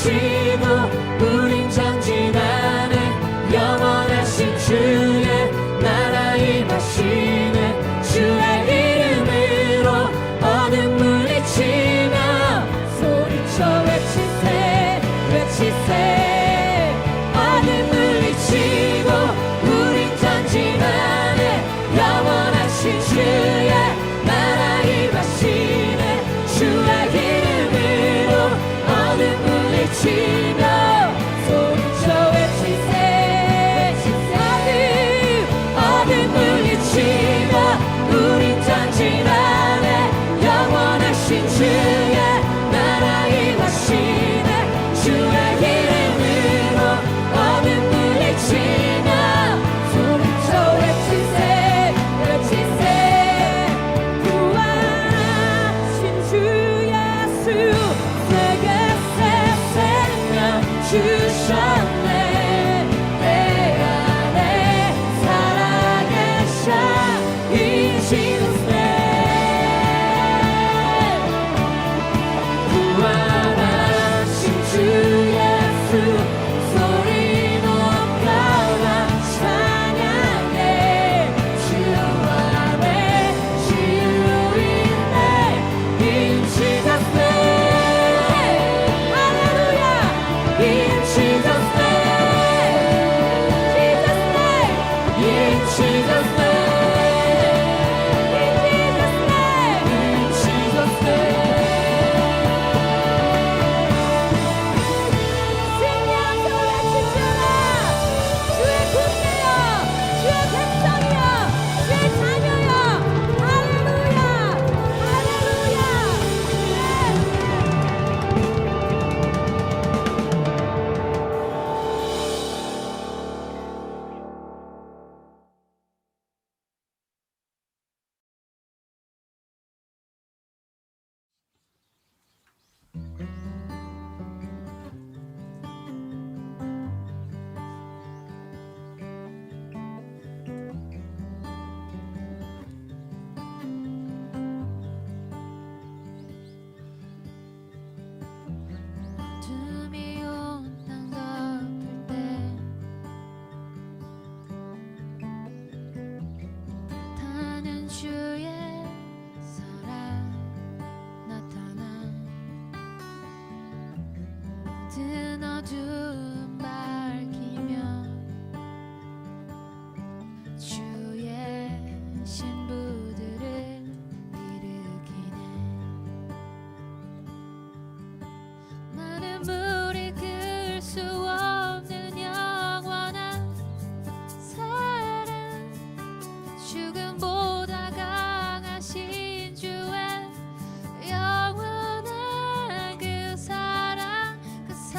물리치고 우린 전진하네. 영원하신 주의 나라 임하시네. 주의 이름으로 어둠 물리치며 소리쳐 외치세 외치세. 어둠 물리치고 우린 전진하네. 영원하신 주의 나라 임하시네. 주의 이름으로 어둠 물리치며 소리쳐 외치세 외치세. 어둠 물리치며 우린 전진하네. 영원하신 주의 나라 임하시네. 주의 이름으로 어둠 물리치며 소리쳐 외치세 외치세. 구원하신 주 예수 내게 새 생명 주셨네. 내 안에 살아계셔 이 시간에. 구원하신 주 예수 소리 높여라 찬양해. 주 안에 치유 있네. In Jesus name. 할렐루야. In Jesus name. Jesus name. In Jesus name. In Jesus name. In Jesus name. 승리한 소리 치시라. 주의 군대여 주의 백성이여 주의 자녀여. 할렐루야 할렐루야. 어둠이 온 땅 덮을 때 타는 주의 사랑 나타나. 모든 어둠 밝히며 주의 신부들을 일으키네. 나는 물이 그을 수 없는 영원한 사랑. 죽음보다 강하신 주의 영원한 그 사랑으로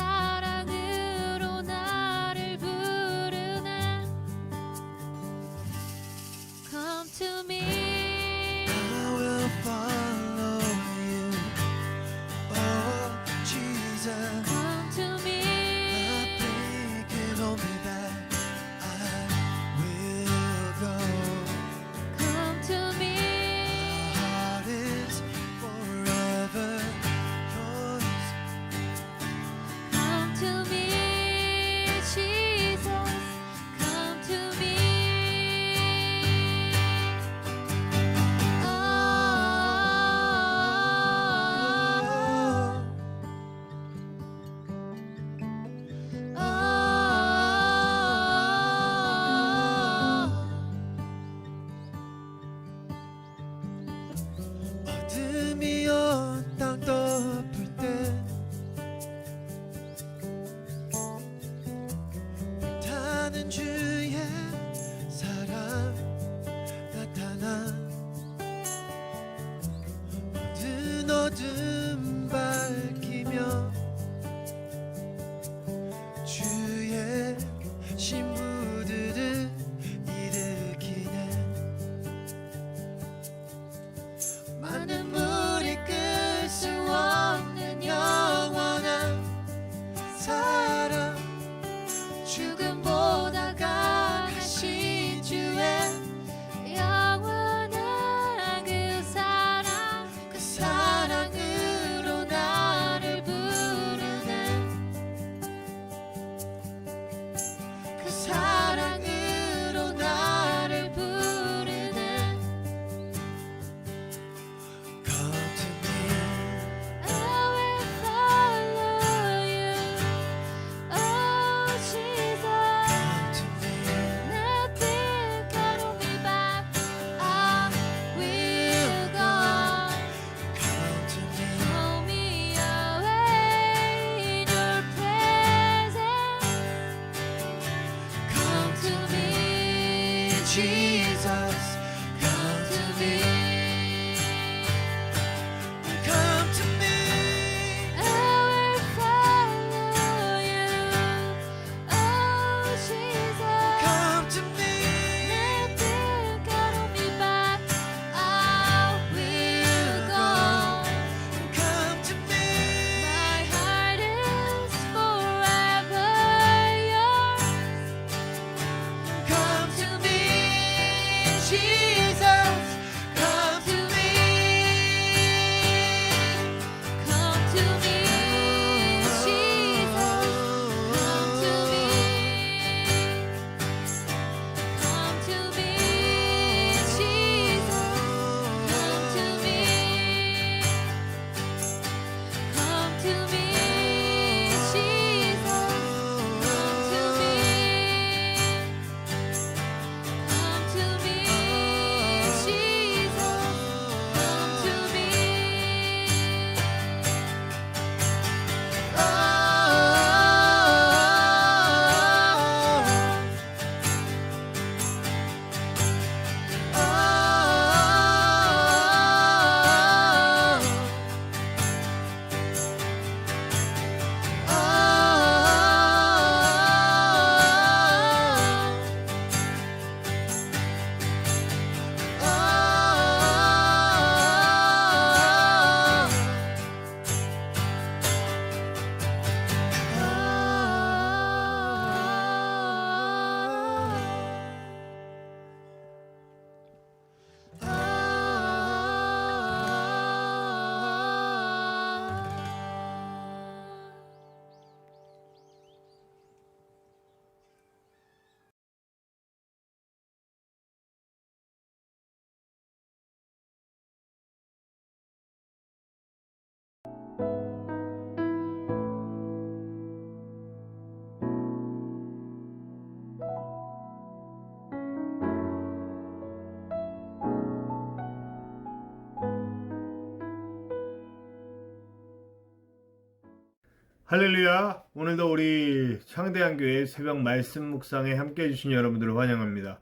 할렐루야! 오늘도 우리 창대한교회 새벽 말씀 묵상에 함께 해주신 여러분들을 환영합니다.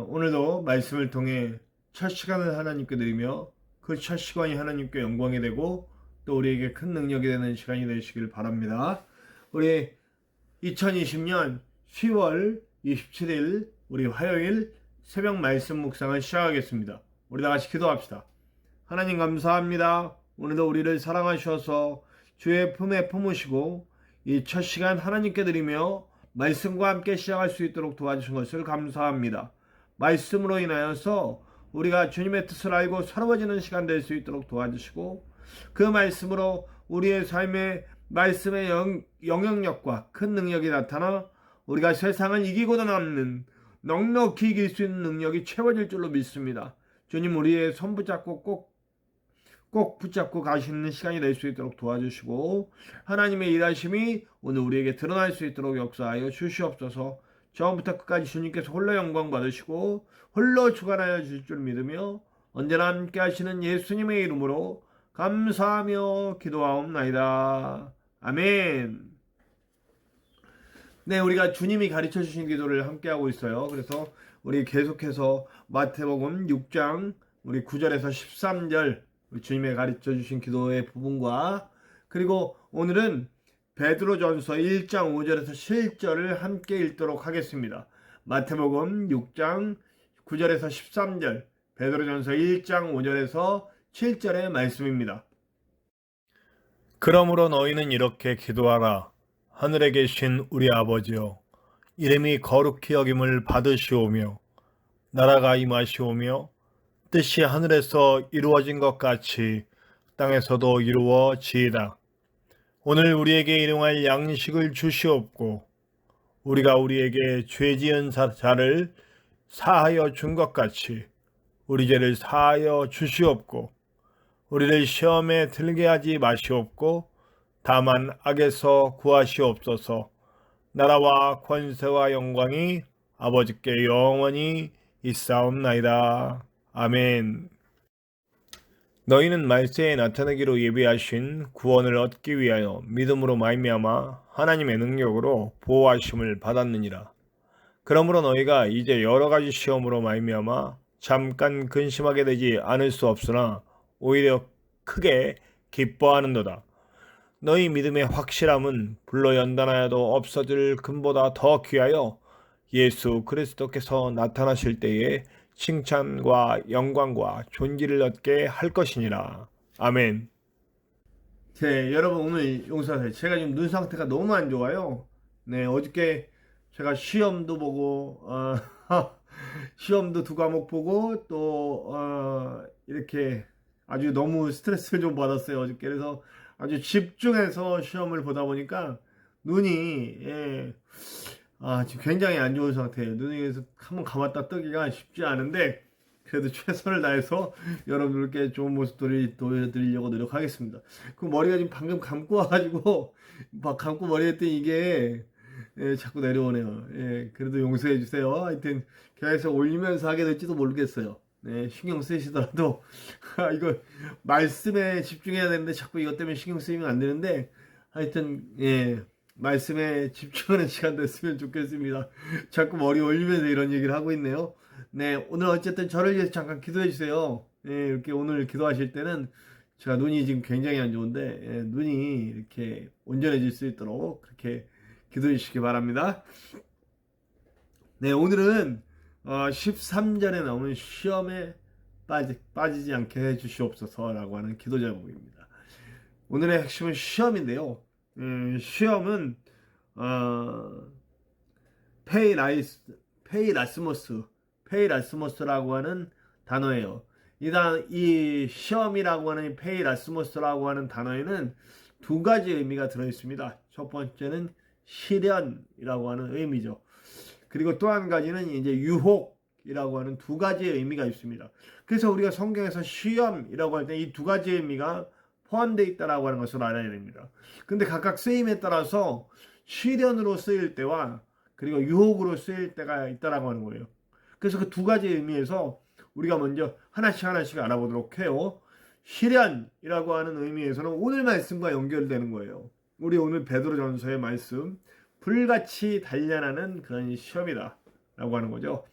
오늘도 말씀을 통해 첫 시간을 하나님께 드리며 그 첫 시간이 하나님께 영광이 되고 또 우리에게 큰 능력이 되는 시간이 되시길 바랍니다. 우리 2020년 10월 27일 우리 화요일 새벽 말씀 묵상을 시작하겠습니다. 우리 다 같이 기도합시다. 하나님 감사합니다. 오늘도 우리를 사랑하셔서 주의 품에 품으시고 이 첫 시간 하나님께 드리며 말씀과 함께 시작할 수 있도록 도와주신 것을 감사합니다. 말씀으로 인하여서 우리가 주님의 뜻을 알고 새로워지는 시간 될 수 있도록 도와주시고 그 말씀으로 우리의 삶에 말씀의 영향력과 큰 능력이 나타나 우리가 세상을 이기고도 남는 넉넉히 이길 수 있는 능력이 채워질 줄로 믿습니다. 주님 우리의 손 붙잡고 꼭 붙잡고 가시는 시간이 될 수 있도록 도와주시고 하나님의 일하심이 오늘 우리에게 드러날 수 있도록 역사하여 주시옵소서. 처음부터 끝까지 주님께서 홀로 영광 받으시고 홀로 주관하여 주실 줄 믿으며 언제나 함께 하시는 예수님의 이름으로 감사하며 기도하옵나이다. 아멘. 네, 우리가 주님이 가르쳐 주신 기도를 함께 하고 있어요. 그래서 우리 계속해서 마태복음 6장 우리 9절에서 13절 주님의 가르쳐 주신 기도의 부분과 그리고 오늘은 베드로전서 1장 5절에서 7절을 함께 읽도록 하겠습니다. 마태복음 6장 9절에서 13절 베드로전서 1장 5절에서 7절의 말씀입니다. 그러므로 너희는 이렇게 기도하라. 하늘에 계신 우리 아버지여, 이름이 거룩히 여김을 받으시오며 나라가 임하시오며 뜻이 하늘에서 이루어진 것 같이 땅에서도 이루어지이다. 오늘 우리에게 일용할 양식을 주시옵고 우리가 우리에게 죄 지은 자를 사하여 준 것 같이 우리 죄를 사하여 주시옵고 우리를 시험에 들게 하지 마시옵고 다만 악에서 구하시옵소서. 나라와 권세와 영광이 아버지께 영원히 있사옵나이다. 아멘. 너희는 말세에 나타나기로 예비하신 구원을 얻기 위하여 믿음으로 말미암아 하나님의 능력으로 보호하심을 받았느니라. 그러므로 너희가 이제 여러 가지 시험으로 말미암아 잠깐 근심하게 되지 않을 수 없으나 오히려 크게 기뻐하는도다. 너희 믿음의 확실함은 불로 연단하여도 없어질 금보다 더 귀하여 예수 그리스도께서 나타나실 때에 칭찬과 영광과 존귀를 얻게 할 것이니라. 아멘. 네, 여러분 오늘 용서하세요. 제가 지금 눈 상태가 너무 안 좋아요. 네, 어저께 제가 시험도 보고 시험도 2과목 보고 또 이렇게 아주 너무 스트레스를 좀 받았어요. 어저께. 그래서 아주 집중해서 시험을 보다 보니까 눈이 지금 굉장히 안 좋은 상태예요. 눈이 한번 감았다 뜨기가 쉽지 않은데 그래도 최선을 다해서 여러분들께 좋은 모습들을 보여드리려고 노력하겠습니다. 그 머리가 지금 방금 감고 와가지고 막 감고 머리 했더니 이게 자꾸 내려오네요. 그래도 용서해 주세요. 하여튼 계속 올리면서 하게 될지도 모르겠어요. 신경 쓰시더라도 이거 말씀에 집중해야 되는데 자꾸 이것 때문에 신경 쓰이면 안 되는데 하여튼 말씀에 집중하는 시간 됐으면 좋겠습니다. 자꾸 머리 올리면서 이런 얘기를 하고 있네요. 네, 오늘 어쨌든 저를 위해서 잠깐 기도해 주세요. 이렇게 오늘 기도하실 때는 제가 눈이 지금 굉장히 안 좋은데 눈이 이렇게 온전해질 수 있도록 그렇게 기도해 주시기 바랍니다. 네, 오늘은 13절에 나오는 시험에 빠지지 않게 해주시옵소서라고 하는 기도 제목입니다. 오늘의 핵심은 시험인데요. 시험은 페이라스모스라고 하는 단어예요. 이 시험이라고 하는 페이라스모스라고 하는 단어에는 2가지 의미가 들어있습니다. 첫 번째는 시련이라고 하는 의미죠. 그리고 또 한 가지는 이제 유혹이라고 하는 2가지의 의미가 있습니다. 그래서 우리가 성경에서 시험이라고 할 때 이 2가지 의미가 포함되어 있다라고 하는 것을 알아야 됩니다. 근데 각각 쓰임에 따라서 시련으로 쓰일 때와 그리고 유혹으로 쓰일 때가 있다라고 하는 거예요. 그래서 그 2가지 의미에서 우리가 먼저 하나씩 알아보도록 해요. 시련이라고 하는 의미에서는 오늘 말씀과 연결되는 거예요. 우리 오늘 베드로전서의 말씀, 불같이 단련하는 그런 시험이다 라고 하는 거죠.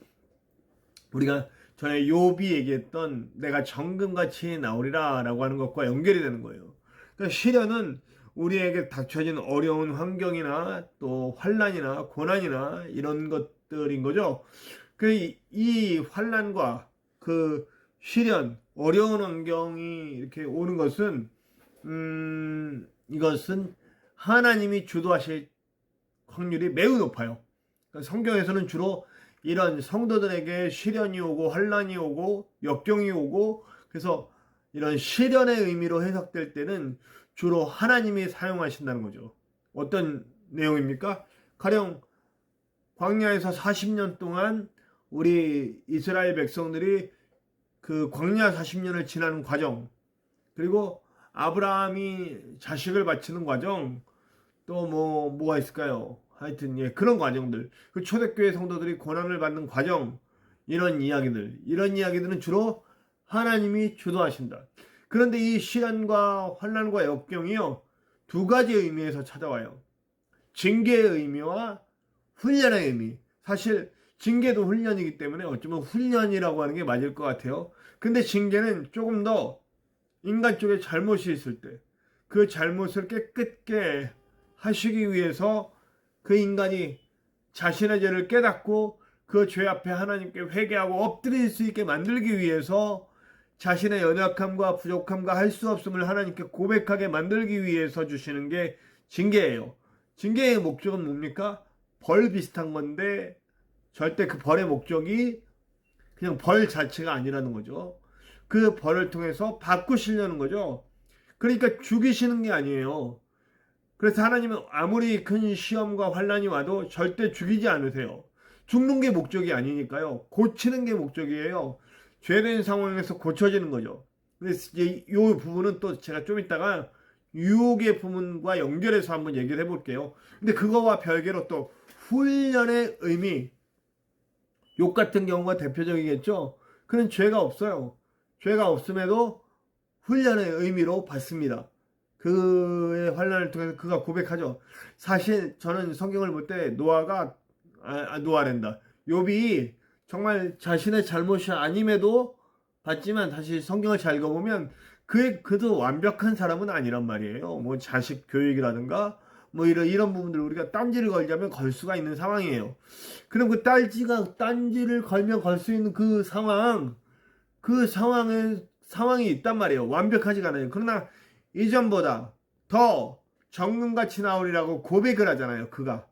우리가 전에 욥이 얘기했던 내가 정금같이 나오리라 라고 하는 것과 연결이 되는 거예요. 그러니까 시련은 우리에게 닥쳐진 어려운 환경이나 또 환난이나 고난이나 이런 것들인 거죠. 이 환난과 그 시련, 어려운 환경이 이렇게 오는 것은 이것은 하나님이 주도하실 확률이 매우 높아요. 그러니까 성경에서는 주로 이런 성도들에게 시련이 오고 환난이 오고 역경이 오고, 그래서 이런 시련의 의미로 해석될 때는 주로 하나님이 사용하신다는 거죠. 어떤 내용입니까? 가령 광야에서 40년 동안 우리 이스라엘 백성들이 그 광야 40년을 지나는 과정, 그리고 아브라함이 자식을 바치는 과정, 또 뭐가 있을까요? 하여튼 그런 과정들, 그 초대교회 성도들이 고난을 받는 과정, 이런 이야기들은 주로 하나님이 주도하신다. 그런데 이 시련과 환난과 역경이요, 두 가지 의미에서 찾아와요. 징계의 의미와 훈련의 의미. 사실 징계도 훈련이기 때문에 어쩌면 훈련이라고 하는 게 맞을 것 같아요. 근데 징계는 조금 더 인간 쪽에 잘못이 있을 때 그 잘못을 깨끗게 하시기 위해서 그 인간이 자신의 죄를 깨닫고 그 죄 앞에 하나님께 회개하고 엎드릴 수 있게 만들기 위해서, 자신의 연약함과 부족함과 할 수 없음을 하나님께 고백하게 만들기 위해서 주시는 게 징계예요. 징계의 목적은 뭡니까? 벌 비슷한 건데 절대 그 벌의 목적이 그냥 벌 자체가 아니라는 거죠. 그 벌을 통해서 바꾸시려는 거죠. 그러니까 죽이시는 게 아니에요. 그래서 하나님은 아무리 큰 시험과 환난이 와도 절대 죽이지 않으세요. 죽는 게 목적이 아니니까요. 고치는 게 목적이에요. 죄된 상황에서 고쳐지는 거죠. 그래서 이 부분은 또 제가 좀 이따가 유혹의 부분과 연결해서 한번 얘기를 해볼게요. 근데 그거와 별개로 또 훈련의 의미, 욥 같은 경우가 대표적이겠죠. 그는 죄가 없어요. 죄가 없음에도 훈련의 의미로 받습니다. 그의 환난을 통해서 그가 고백하죠. 사실 저는 성경을 볼 때 노아랜다. 욥이 정말 자신의 잘못이 아님에도 받지만, 다시 성경을 잘 읽어보면 그도 완벽한 사람은 아니란 말이에요. 뭐 자식 교육이라든가 뭐 이런 부분들 우리가 딴지를 걸자면 걸 수가 있는 상황이에요. 그럼 그 딴지를 걸면 걸 수 있는 그 상황이 있단 말이에요. 완벽하지가 않아요. 그러나 이전보다 더 정금같이 나오리라고 고백을 하잖아요. 그가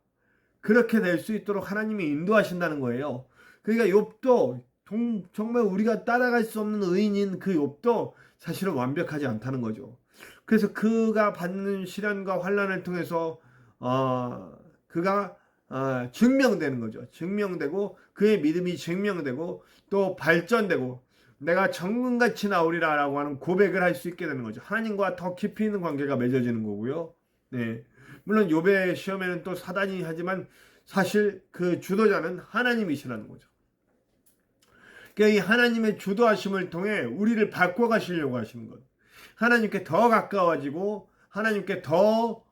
그렇게 될 수 있도록 하나님이 인도하신다는 거예요. 그러니까 욥도 정말 우리가 따라갈 수 없는 의인인 그 욥도 사실은 완벽하지 않다는 거죠. 그래서 그가 받는 시련과 환난을 통해서 그가 증명되는 거죠. 증명되고 그의 믿음이 증명되고 또 발전되고 내가 정금같이 나오리라 라고 하는 고백을 할 수 있게 되는 거죠. 하나님과 더 깊이 있는 관계가 맺어지는 거고요. 네. 물론 욥의 시험에는 또 사단이 하지만 사실 그 주도자는 하나님이시라는 거죠. 그러니까 이 하나님의 주도하심을 통해 우리를 바꿔가시려고 하시는 것. 하나님께 더 가까워지고 하나님께 더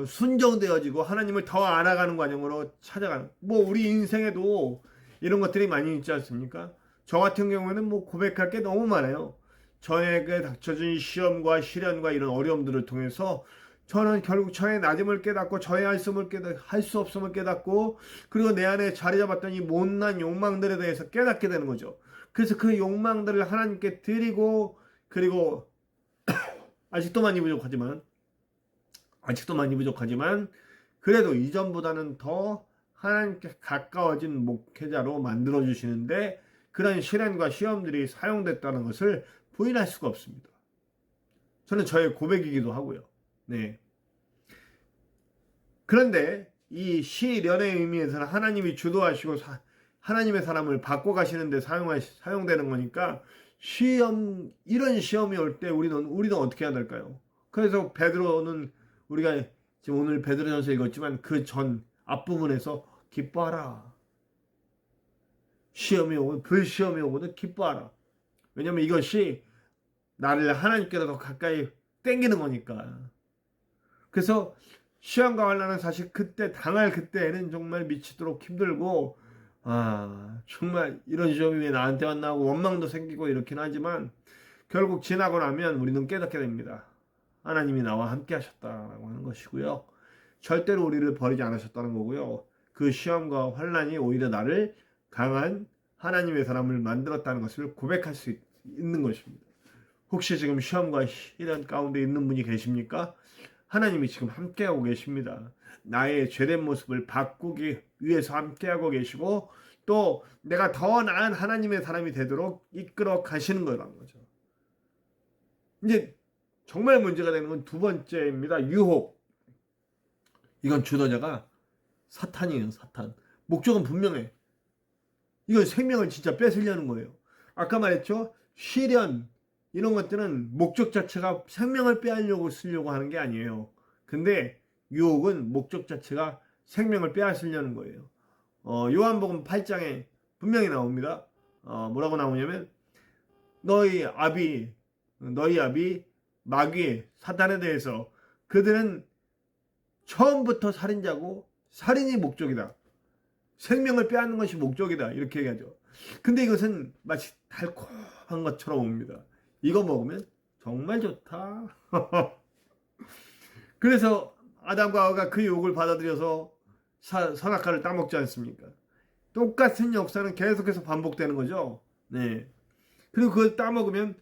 순종되어지고 하나님을 더 알아가는 과정으로 찾아가는. 우리 인생에도 이런 것들이 많이 있지 않습니까? 저 같은 경우에는 고백할 게 너무 많아요. 저에게 닥쳐진 시험과 시련과 이런 어려움들을 통해서 저는 결국 저의 낮음을 깨닫고 저의 할 수 없음을 깨닫고, 그리고 내 안에 자리 잡았던 이 못난 욕망들에 대해서 깨닫게 되는 거죠. 그래서 그 욕망들을 하나님께 드리고, 그리고 아직도 많이 부족하지만 그래도 이전보다는 더 하나님께 가까워진 목회자로 만들어주시는데 그런 시련과 시험들이 사용됐다는 것을 부인할 수가 없습니다. 저는 저의 고백이기도 하고요. 네. 그런데 이 시련의 의미에서는 하나님이 주도하시고 하나님의 사람을 바꿔가시는데 사용되는 거니까 이런 시험이 올 때 우리는 어떻게 해야 될까요? 그래서 베드로는 우리가 지금 오늘 베드로전서 읽었지만 그 전 앞부분에서 기뻐하라. 불시험이 오거든 기뻐하라. 왜냐면 이것이 나를 하나님께로 더 가까이 땡기는 거니까. 그래서 시험과 환난은 사실 그때 당할 그때에는 정말 미치도록 힘들고 정말 이런 시험이 왜 나한테 왔나 하고 원망도 생기고 이렇긴 하지만 결국 지나고 나면 우리는 깨닫게 됩니다. 하나님이 나와 함께 하셨다라고 하는 것이고요. 절대로 우리를 버리지 않으셨다는 거고요. 그 시험과 환난이 오히려 나를 강한 하나님의 사람을 만들었다는 것을 고백할 수 있는 것입니다. 혹시 지금 시험과 시련 가운데 있는 분이 계십니까? 하나님이 지금 함께하고 계십니다. 나의 죄된 모습을 바꾸기 위해서 함께하고 계시고 또 내가 더 나은 하나님의 사람이 되도록 이끌어 가시는 거라는 거죠. 이제 정말 문제가 되는 건 두 번째입니다. 유혹. 이건 주도자가 사탄이에요. 사탄. 목적은 분명해. 이건 생명을 진짜 뺏으려는 거예요. 아까 말했죠. 시련 이런 것들은 목적 자체가 생명을 빼앗으려고 쓰려고 하는 게 아니에요. 근데 유혹은 목적 자체가 생명을 빼앗으려는 거예요. 요한복음 8장에 분명히 나옵니다. 뭐라고 나오냐면 너희 아비 마귀 사탄에 대해서 그들은 처음부터 살인자고 살인이 목적이다. 생명을 빼앗는 것이 목적이다. 이렇게 얘기하죠. 근데 이것은 마치 달콤한 것처럼 옵니다. 이거 먹으면 정말 좋다. 그래서 아담과 하와가 그 유혹을 받아들여서 선악과를 따먹지 않습니까? 똑같은 역사는 계속해서 반복되는 거죠. 네. 그리고 그걸 따먹으면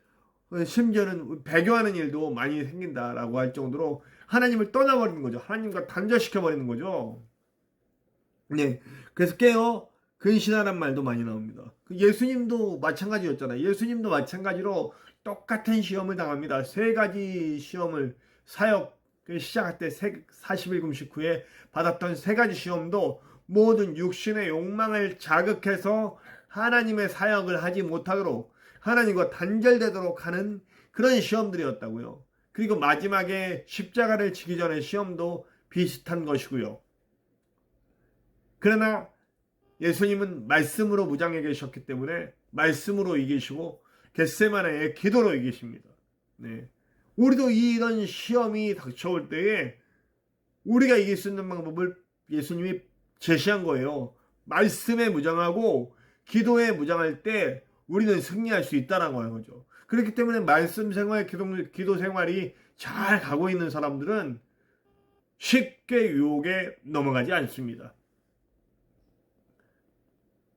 심지어는 배교하는 일도 많이 생긴다라고 할 정도로 하나님을 떠나버리는 거죠. 하나님과 단절시켜버리는 거죠. 네. 그래서 깨어 근신하란 말도 많이 나옵니다. 예수님도 마찬가지였잖아요. 예수님도 마찬가지로 똑같은 시험을 당합니다. 세 가지 시험을 사역 시작할 때 40일 금식 후에 받았던 세 가지 시험도 모든 육신의 욕망을 자극해서 하나님의 사역을 하지 못하도록 하나님과 단절되도록 하는 그런 시험들이었다고요. 그리고 마지막에 십자가를 지기 전의 시험도 비슷한 것이고요. 그러나 예수님은 말씀으로 무장해 계셨기 때문에 말씀으로 이기시고 겟세마네의 기도로 이기십니다. 네. 우리도 이런 시험이 닥쳐올 때에 우리가 이길 수 있는 방법을 예수님이 제시한 거예요. 말씀에 무장하고 기도에 무장할 때 우리는 승리할 수 있다라고 하는 거죠. 그렇기 때문에 말씀 생활, 기도 생활이 잘 가고 있는 사람들은 쉽게 유혹에 넘어가지 않습니다.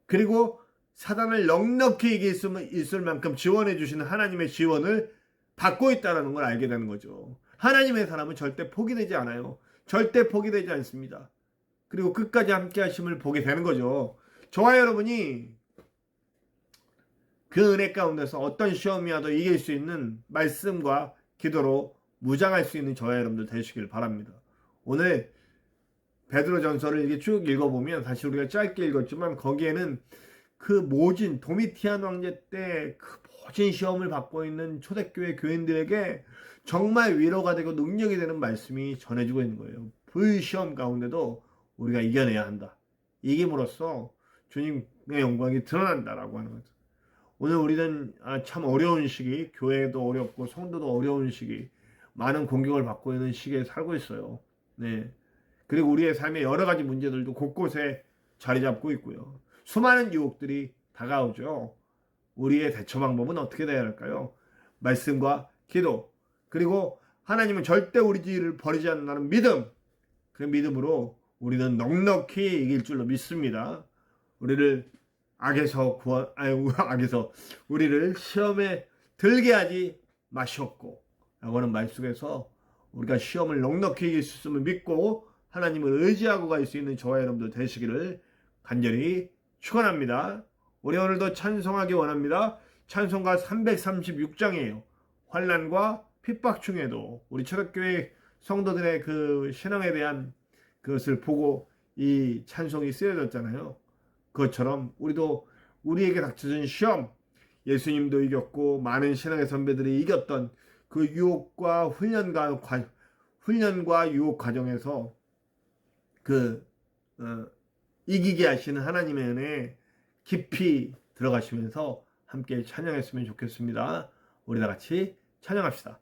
그리고 사단을 넉넉히 이길 수 있을 만큼 지원해 주시는 하나님의 지원을 받고 있다는 걸 알게 되는 거죠. 하나님의 사람은 절대 포기되지 않아요. 절대 포기되지 않습니다. 그리고 끝까지 함께 하심을 보게 되는 거죠. 저와 여러분이 그 은혜 가운데서 어떤 시험이 와도 이길 수 있는 말씀과 기도로 무장할 수 있는 저와 여러분들 되시길 바랍니다. 오늘 베드로전서를 이렇게 쭉 읽어보면 사실 우리가 짧게 읽었지만 거기에는 그 모진 도미티안 황제 때 그 모진 시험을 받고 있는 초대교회 교인들에게 정말 위로가 되고 능력이 되는 말씀이 전해지고 있는 거예요. 불시험 가운데도 우리가 이겨내야 한다. 이김으로써 주님의 영광이 드러난다라고 하는 거죠. 오늘 우리는 참 어려운 시기, 교회도 어렵고 성도도 어려운 시기, 많은 공격을 받고 있는 시기에 살고 있어요. 네. 그리고 우리의 삶의 여러 가지 문제들도 곳곳에 자리 잡고 있고요. 수많은 유혹들이 다가오죠. 우리의 대처 방법은 어떻게 되어야 할까요? 말씀과 기도, 그리고 하나님은 절대 우리 길을 버리지 않는다는 믿음. 그 믿음으로 우리는 넉넉히 이길 줄로 믿습니다. 우리를 악에서 우리를 시험에 들게 하지 마시옵고 라고 하는 말 속에서 우리가 시험을 넉넉히 이길 수 있음을 믿고 하나님을 의지하고 갈 수 있는 저와 여러분들 되시기를 간절히 축원합니다. 우리 오늘도 찬송하기 원합니다. 찬송가 336장이에요. 환난과 핍박 중에도 우리 초대교회 성도들의 그 신앙에 대한 그것을 보고 이 찬송이 쓰여졌잖아요. 그것처럼 우리도 우리에게 닥쳐진 시험, 예수님도 이겼고 많은 신앙의 선배들이 이겼던 그 유혹과 훈련과 유혹 과정에서 이기게 하시는 하나님의 은혜에 깊이 들어가시면서 함께 찬양했으면 좋겠습니다. 우리 다 같이 찬양합시다.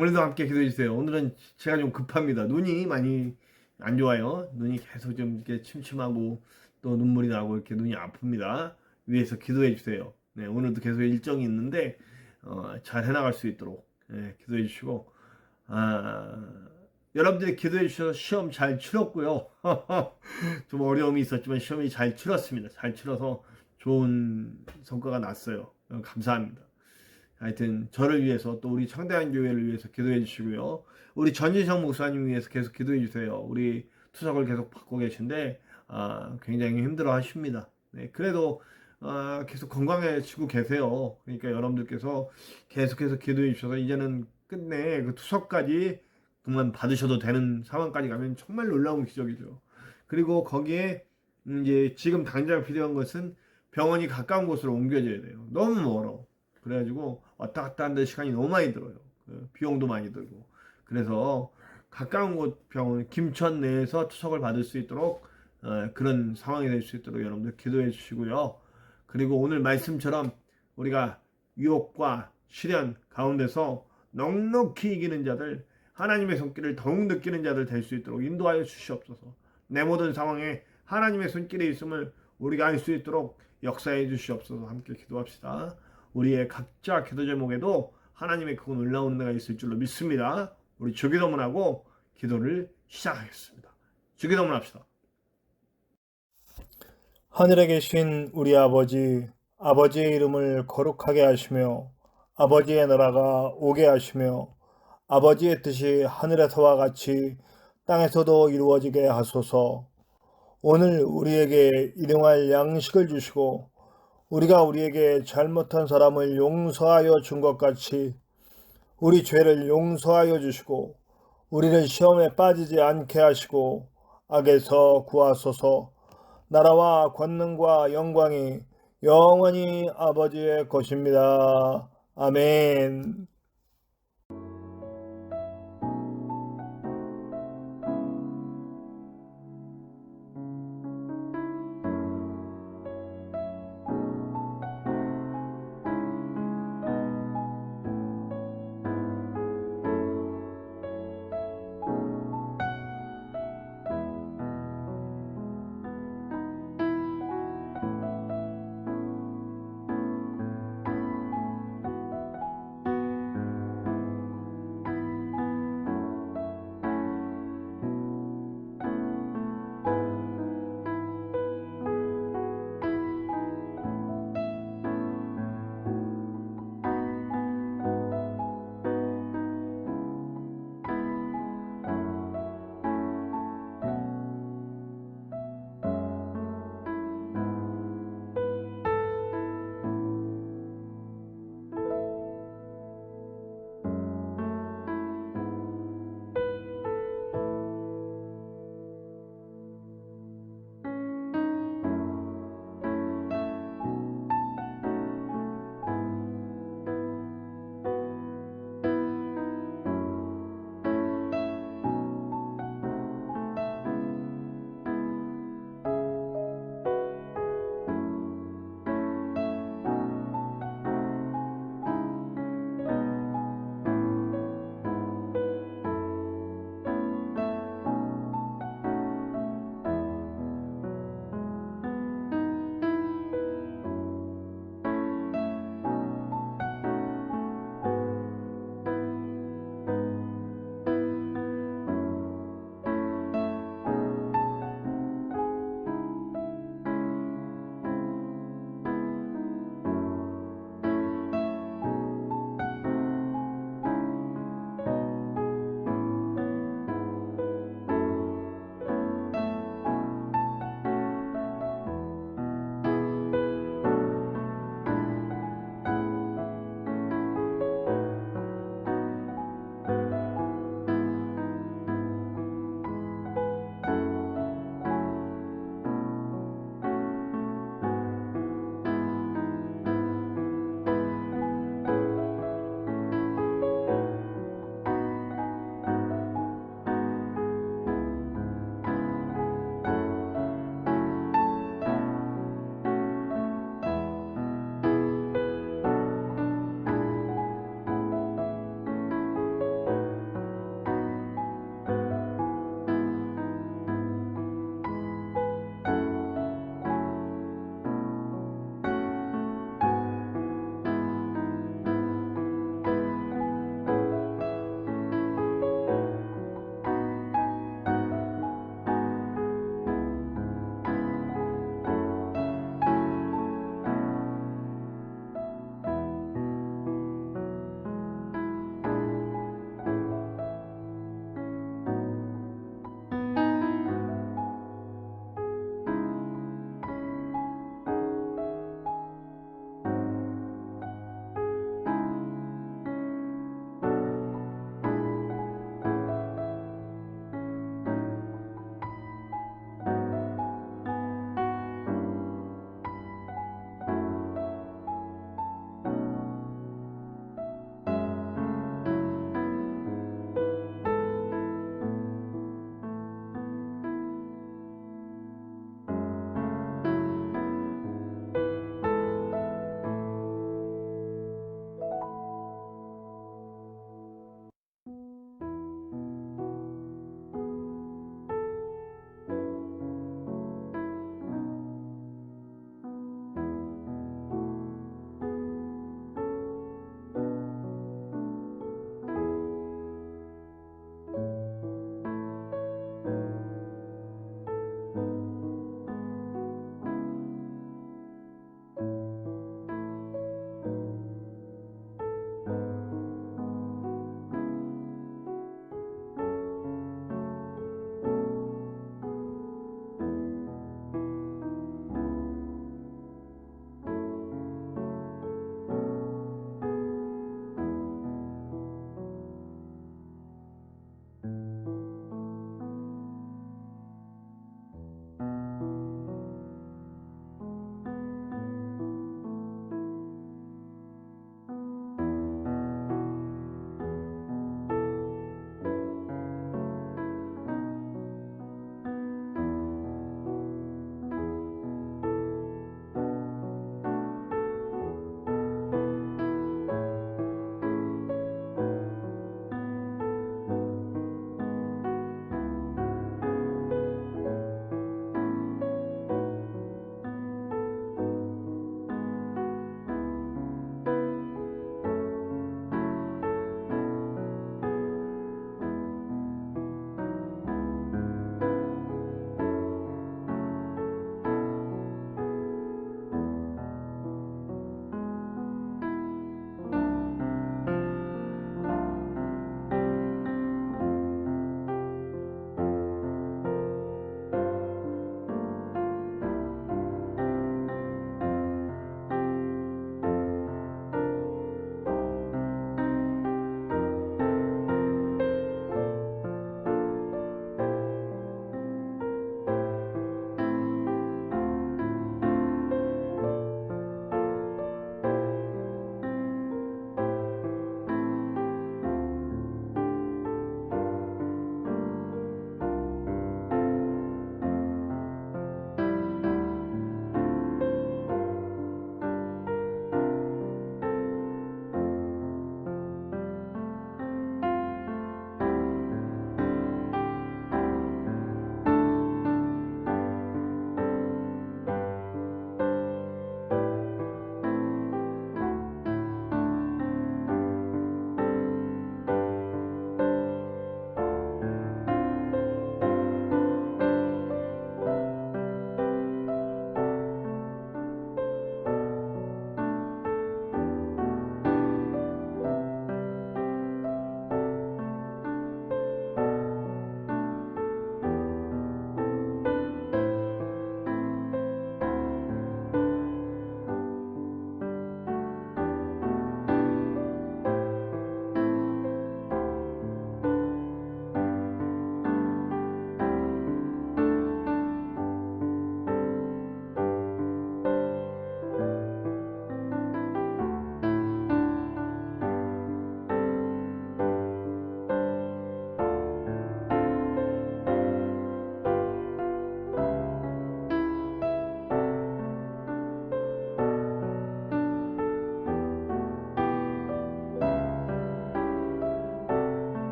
오늘도 함께 기도해 주세요. 오늘은 제가 좀 급합니다. 눈이 많이 안 좋아요. 눈이 계속 좀 이렇게 침침하고 또 눈물이 나고 이렇게 눈이 아픕니다. 위에서 기도해 주세요. 네, 오늘도 계속 일정이 있는데 잘 해나갈 수 있도록 기도해 주시고, 여러분들이 기도해 주셔서 시험 잘 치렀고요. 좀 어려움이 있었지만 시험이 잘 치렀습니다. 잘 치러서 좋은 성과가 났어요. 감사합니다. 하여튼 저를 위해서 또 우리 청대한 교회를 위해서 기도해 주시고요. 우리 전진성 목사님 위해서 계속 기도해 주세요. 우리 투석을 계속 받고 계신데 굉장히 힘들어 하십니다. 네, 그래도 계속 건강해지고 계세요. 그러니까 여러분들께서 계속해서 기도해 주셔서 이제는 끝내 그 투석까지 그만 받으셔도 되는 상황까지 가면 정말 놀라운 기적이죠. 그리고 거기에 이제 지금 당장 필요한 것은 병원이 가까운 곳으로 옮겨져야 돼요. 너무 멀어. 그래가지고 왔다 갔다 하는데 시간이 너무 많이 들어요. 비용도 많이 들고. 그래서 가까운 곳 병원, 김천 내에서 투석을 받을 수 있도록 그런 상황이 될 수 있도록 여러분들 기도해 주시고요. 그리고 오늘 말씀처럼 우리가 유혹과 시련 가운데서 넉넉히 이기는 자들, 하나님의 손길을 더욱 느끼는 자들 될 수 있도록 인도하여 주시옵소서. 내 모든 상황에 하나님의 손길이 있음을 우리가 알 수 있도록 역사해 주시옵소서. 함께 기도합시다. 우리의 각자 기도 제목에도 하나님의 그 놀라운 은혜가 있을 줄로 믿습니다. 우리 주기도문 하고 기도를 시작하겠습니다. 주기도문 합시다. 하늘에 계신 우리 아버지, 아버지의 이름을 거룩하게 하시며 아버지의 나라가 오게 하시며 아버지의 뜻이 하늘에서와 같이 땅에서도 이루어지게 하소서. 오늘 우리에게 일용할 양식을 주시고 우리가 우리에게 잘못한 사람을 용서하여 준 것 같이 우리 죄를 용서하여 주시고 우리를 시험에 빠지지 않게 하시고 악에서 구하소서. 나라와 권능과 영광이 영원히 아버지의 것입니다. 아멘.